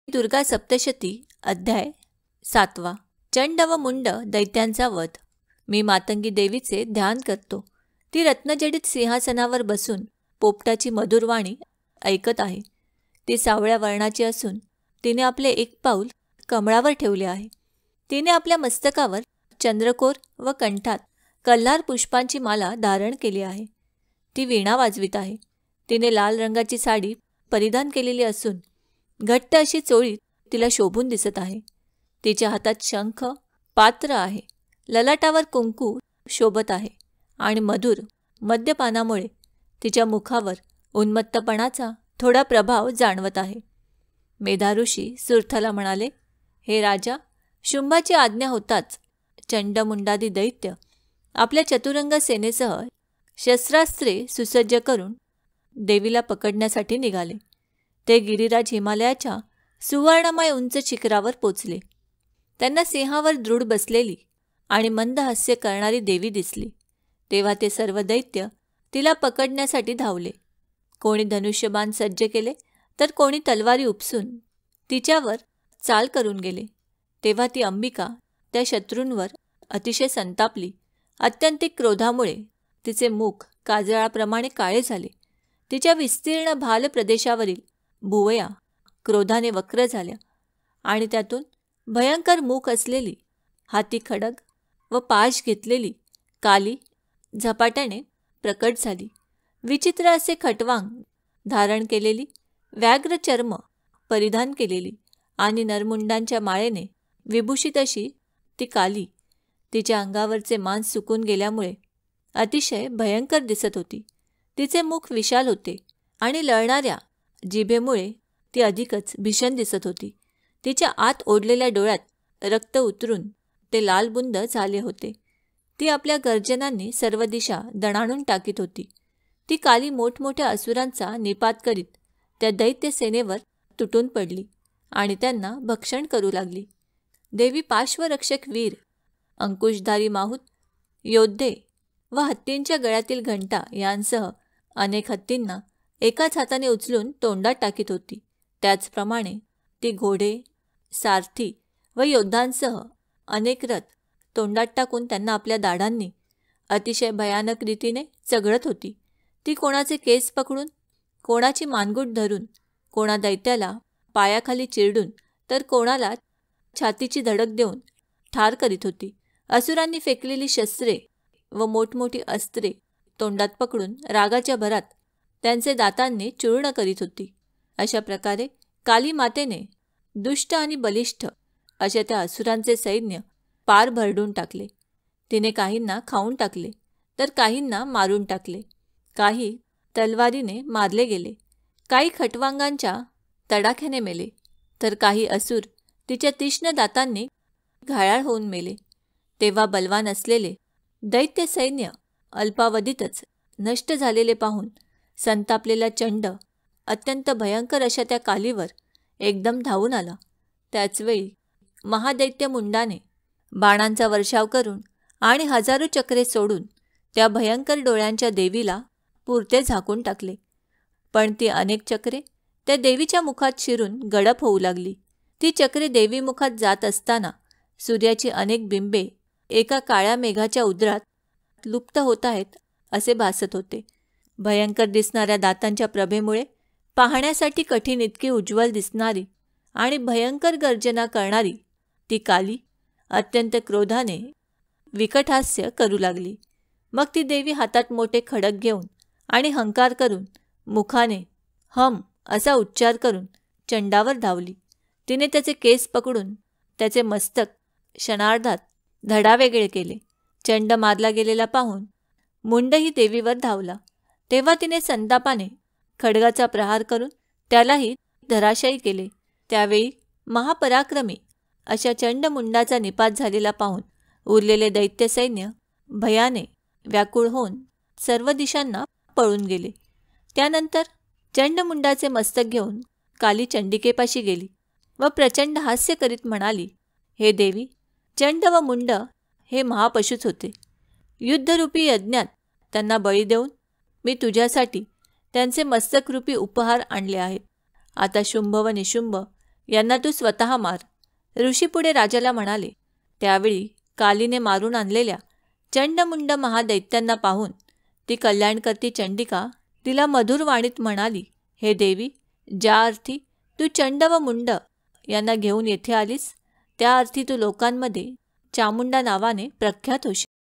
दुर्गा सप्तशती अध्याय 7. चंड व मुंड दैत्यांचा वध. मी मातंगी देवीचे ध्यान करतो. ती रत्नजडित सिंहासनावर बसून पोपटाची मधुर वाणी ऐकत आहे. ती सावळ्या वर्णाची असून तिने आपले एक पाऊल कमळावर ठेवले आहे. तिने आपल्या मस्तकावर चंद्रकोर व कंठात कल्हार पुष्पांची माला धारण केली आहे. ती वीणा वाजवित आहे. तिने लाल रंगाची साडी परिधान केलेली असून घट्ट अशी चोळी तिला शोभून दिसत आहे. तिच्या हातात शंख पात्र आहे. ललाटावर कुंकू शोभत आहे आणि मधुर मद्यपानामुळे तिच्या मुखावर उन्मत्तपणाचा थोडा प्रभाव जाणवत आहे. मेधाऋषी सुर्थला म्हणाले, हे राजा, शुंभाची आज्ञा होताच चंडमुंडादी दैत्य आपल्या चतुरंग सेनेसह शस्त्रास्त्रे सुसज्ज करून देवीला पकडण्यासाठी निघाले. ते गिरिराज हिमालयाच्या सुवर्णमय उंच शिखरावर पोचले. त्यांना सिंहावर दृढ बसलेली आणि मंद हास्य करणारी देवी दिसली. तेव्हा ते सर्व दैत्य तिला पकडण्यासाठी धावले. कोणी धनुष्यबाण सज्ज केले तर कोणी तलवारी उपसून तिच्यावर चाल करून गेले. तेव्हा ती अंबिका त्या शत्रूंवर अतिशय संतापली. अत्यंतिक क्रोधामुळे तिचे मुख काजळाप्रमाणे काळे झाले. तिच्या विस्तीर्ण भाल प्रदेशावरील भुवया क्रोधाने वक्र झाल्या आणि त्यातून भयंकर मुख असलेली, हाती खडग व पाश घेतलेली काली झपाट्याने प्रकट झाली. विचित्र असे खटवांग धारण केलेली, व्याघ्र चर्म परिधान केलेली आणि नरमुंडांच्या माळेने विभूषित अशी ती काली तिच्या अंगावरचे मांस सुकून गेल्यामुळे अतिशय भयंकर दिसत होती. तिचे मुख विशाल होते आणि लढणाऱ्या जिभेमुळे ती अधिकच भीषण दिसत होती. तिच्या आत ओढलेल्या डोळ्यात रक्त उतरून ते लालबुंद झाले होते. ती आपल्या गर्जनांनी सर्व दिशा दणाणून टाकीत होती. ती काली मोठमोठ्या असुरांचा निपात करीत त्या दैत्य सेनेवर तुटून पडली आणि त्यांना भक्षण करू लागली. देवी पार्श्वरक्षक वीर, अंकुशधारी माहूत, योद्धे व हत्तींच्या गळ्यातील घंटा यांसह अनेक हत्तींना एकाच हाताने उचलून तोंडात टाकीत होती. त्याचप्रमाणे ती घोडे, सारथी व योद्धांसह अनेक रथ तोंडात टाकून त्यांना आपल्या दाढांनी अतिशय भयानक रीतीने चघळत होती. ती कोणाचे केस पकडून, कोणाची मानगूट धरून, कोणा दैत्याला पायाखाली चिरडून तर कोणाला छातीची धडक देऊन ठार करीत होती. असुरांनी फेकलेली शस्त्रे व मोठमोठी अस्त्रे तोंडात पकडून रागाच्या भरात त्यांचे दातांनी चूर्ण करीत होती. अशा प्रकारे काली मातेने दुष्ट आणि बलिष्ठ अशा त्या असुरांचे सैन्य पार भरडून टाकले. तिने काहींना खाऊन टाकले तर काहींना मारून टाकले. काही तलवारीने मारले गेले, काही खटवांगांच्या तडाख्याने मेले, तर काही असुर तिच्या तीक्ष्ण दातांनी घायाळ होऊन मेले. तेव्हा बलवान असलेले दैत्य सैन्य अल्पावधीतच नष्ट झालेले पाहून संतापलेला चंड अत्यंत भयंकर अशा त्या कालीवर एकदम धावून आला. त्याचवेळी महादैत्य मुंडाने बाणांचा वर्षाव करून आणि हजारो चक्रे सोडून त्या भयंकर डोळ्यांच्या देवीला पुरते झाकून टाकले. पण ती अनेक चक्रे त्या देवीच्या मुखात शिरून गडप होऊ लागली. ती चक्रे देवीमुखात जात असताना सूर्याची अनेक बिंबे एका काळ्या मेघाच्या उदरात लुप्त होत आहेत असे भासत होते. भयंकर दिसणाऱ्या दातांच्या प्रभेमुळे पाहण्यासाठी कठीण इतकी उज्ज्वल दिसणारी आणि भयंकर गर्जना करणारी ती काली अत्यंत क्रोधाने विकटहास्य करू लागली. मग ती देवी हातात मोठे खडक घेऊन आणि हंकार करून मुखाने हम असा उच्चार करून चंडावर धावली. तिने त्याचे केस पकडून त्याचे मस्तक क्षणार्धात धडावेगळे केले. चंड मारला गेलेला पाहून मुंडही देवीवर धावला. तेव्हा तिने संतापाने खडगाचा प्रहार करून त्यालाही धराशायी केले. त्यावेळी महापराक्रमी अशा चंडमुंडाचा निपात झालेला पाहून उरलेले दैत्य सैन्य भयाने व्याकुळ होऊन सर्व दिशांना पळून गेले. त्यानंतर चंडमुंडाचे मस्तक घेऊन काली चंडिकेपाशी गेली व प्रचंड हास्य करीत म्हणाली, हे देवी, चंड व मुंड हे महापशूच होते. युद्धरूपी यज्ञात त्यांना बळी देऊन मी तुझ्यासाठी त्यांचे मस्तकरूपी उपहार आणले आहेत. आता शुंभ व निशुंभ यांना तू स्वतः मार. ऋषी पुढे राजाला म्हणाले. त्यावेळी कालीने मारून आणलेल्या चंडमुंड महादैत्यांना पाहून ती कल्याणकर्ती चंडिका तिला मधुर वाणीत म्हणाली, हे देवी, ज्या अर्थी तू चंड व मुंड यांना घेऊन येथे आलीस त्या अर्थी तू लोकांमध्ये चामुंडा नावाने प्रख्यात होशील.